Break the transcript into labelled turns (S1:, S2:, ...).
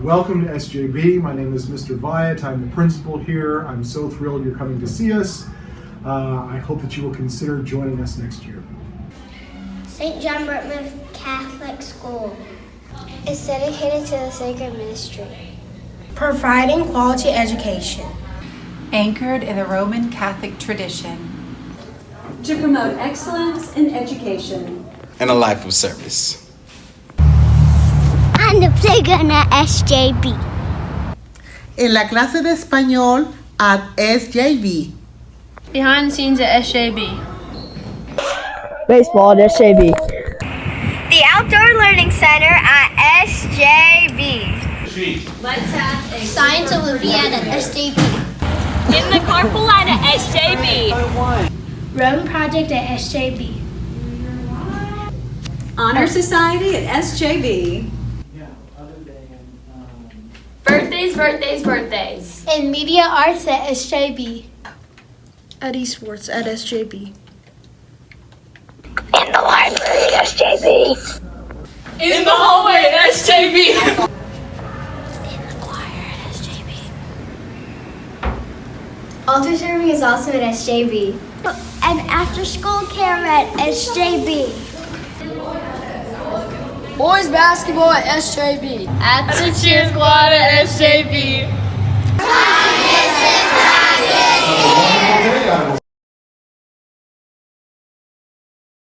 S1: Welcome to SJB. My name is Mr. Viat. I'm the principal here. I'm so thrilled you're coming to see us. I hope that you will consider joining us next year.
S2: St. John Dartmouth Catholic School is dedicated to the sacred ministry,
S3: providing quality education,
S4: anchored in the Roman Catholic tradition,
S5: to promote excellence in education
S6: and a life of service.
S2: and the playground at SJB.
S7: En la clase de español at SJB.
S8: Behind the scenes at SJB.
S9: Baseball at SJB.
S2: The Outdoor Learning Center at SJB.
S8: Let's have a
S2: Science Olympiad at SJB.
S8: in the carpool line at SJB.
S3: Rome Project at SJB,
S5: Honor Society at SJB.
S8: Birthdays.
S3: and Media Arts at SJB,
S8: Eddie Sports at SJB.
S2: In the library at SJB.
S8: In the hallway at SJB.
S2: In the choir at SJB.
S3: Altar serving is also at SJB.
S2: And after school care at SJB.
S8: Boys basketball at SJB. At the cheer squad at SJB.
S1: Have a wonderful day.